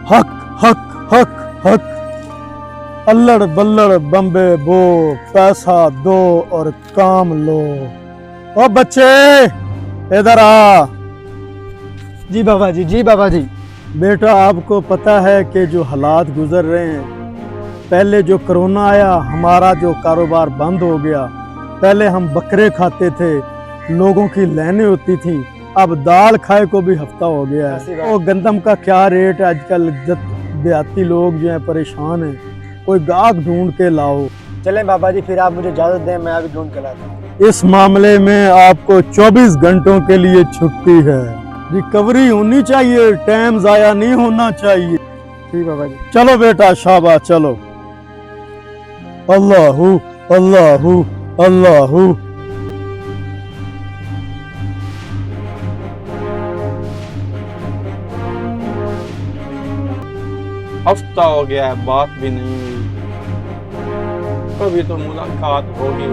हक हक हक हक, अल्लड़ बल्लड़ बम्बे बो, पैसा दो और काम लो। ओ बच्चे इधर आ। जी बाबा जी, जी बाबा जी। बेटा आपको पता है कि जो हालात गुजर रहे हैं, पहले जो कोरोना आया हमारा जो कारोबार बंद हो गया। पहले हम बकरे खाते थे, लोगों की लाइनें होती थी, अब दाल खाए को भी हफ्ता हो गया है। और गंदम का क्या रेट है आजकल, देहाती लोग जो है परेशान हैं। कोई गाहक ढूंढ के लाओ। चलें बाबा जी, फिर आप मुझे इजाजत दें, मैं अभी ढूंढ के लाता हूँ। इस मामले में आपको 24 घंटों के लिए छुट्टी है। रिकवरी होनी चाहिए, टाइम जाया नहीं होना चाहिए। जी बाबा जी। चलो बेटा शाबाश चलो। अल्लाहू अल्लाहू अल्लाहू। हफ्ता हो गया है, बात भी नहीं हुई। कभी तो मुलाकात होगी।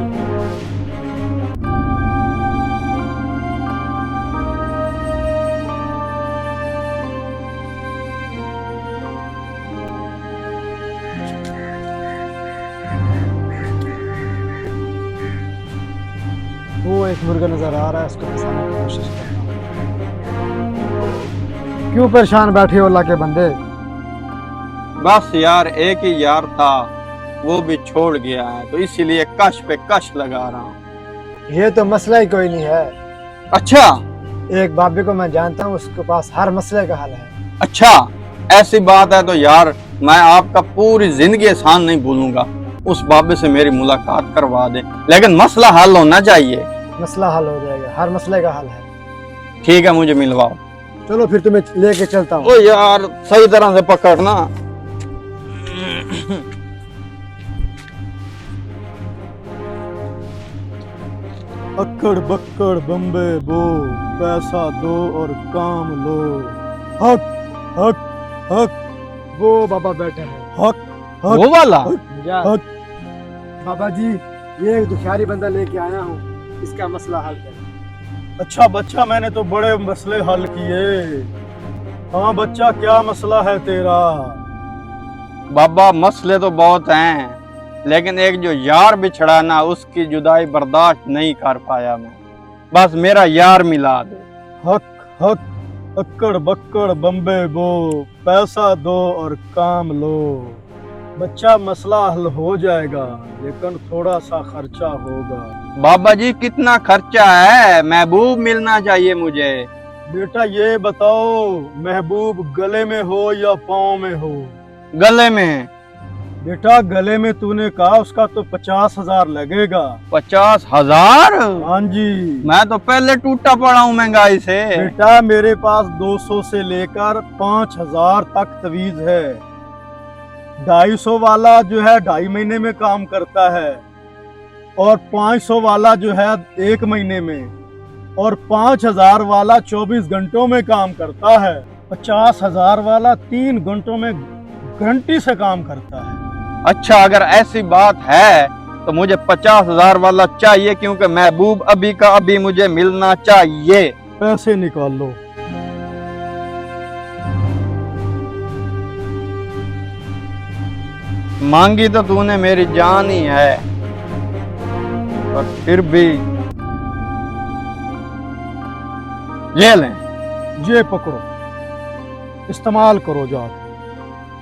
वो एक मुर्गा नजर आ रहा है, उसको फंसाने की कोशिश करता हूँ। क्यों परेशान बैठे हो अल्लाह के बंदे? बस यार, एक ही यार था, वो भी छोड़ गया है, तो इसीलिए कश पे कश लगा रहा हूँ। ये तो मसला ही कोई नहीं है। अच्छा एक बाबे को मैं जानता हूँ, उसके पास हर मसले का हल है। अच्छा, ऐसी बात है तो यार मैं आपका पूरी जिंदगी एहसान नहीं भूलूंगा। उस बाबे से मेरी मुलाकात करवा दे, लेकिन मसला हल होना चाहिए। मसला हल हो जाएगा, हर मसले का हल है। ठीक है, मुझे मिलवाओ। चलो फिर तुम्हें लेके चलता हूँ। ओ यार, सही तरह से पकड़ना। अक्कड़ बक्कड़ बम्बे बो, पैसा दो और काम लो। हक हक हक वो बाबा बैठे हैं। हक हक वो वाला जा। हक। बाबा जी, ये एक दुखियारी बंदा लेके आया हूँ, इसका मसला हल करें। अच्छा बच्चा, मैंने तो बड़े मसले हल किए। हाँ बच्चा, क्या मसला है तेरा? बाबा, मसले तो बहुत हैं, लेकिन एक जो यार बिछड़ा ना, उसकी जुदाई बर्दाश्त नहीं कर पाया मैं। बस मेरा यार मिला दे। हक हक, अक्कड़ बक्कड़ बम्बे बो, पैसा दो और काम लो। बच्चा मसला हल हो जाएगा, लेकिन थोड़ा सा खर्चा होगा। बाबा जी, कितना खर्चा है? महबूब मिलना चाहिए मुझे। बेटा ये बताओ, महबूब गले में हो या पाँव में हो? गले में। बेटा गले में तूने कहा, उसका तो 50,000 लगेगा। 50,000? हाँ जी। मैं तो पहले टूटा पड़ा हूँ महंगाई से। बेटा मेरे पास 200 से लेकर 5,000 तक तवीज है। 250 वाला जो है 2.5 महीने में काम करता है, और 500 वाला जो है 1 महीने में, और 5,000 वाला 24 घंटों में काम करता है। 50,000 वाला 3 घंटों में घंटी से काम करता है। अच्छा, अगर ऐसी बात है तो मुझे 50,000 वाला चाहिए, क्योंकि महबूब अभी का अभी मुझे मिलना चाहिए। पैसे निकाल लो। मांगी तो तूने मेरी जान ही है, पर फिर भी ये लें। ये पकड़ो, इस्तेमाल करो जाके।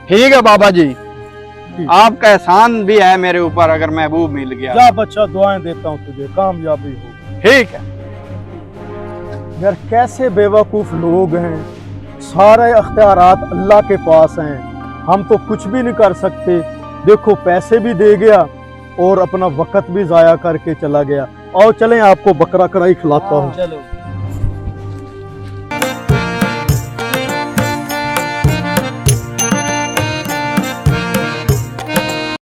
ठीक है बाबा जी, आपका एहसान भी है मेरे ऊपर अगर महबूब मिल गया। जा बच्चा, दुआएं देता हूँ तुझे, कामयाबी हो। ठीक है। यार कैसे बेवकूफ लोग हैं, सारे अख्तियारात अल्लाह के पास हैं, हम तो कुछ भी नहीं कर सकते। देखो पैसे भी दे गया और अपना वक्त भी जाया करके चला गया। और चलें, आपको बकरा कढ़ाई खिलाता हूँ। चलो।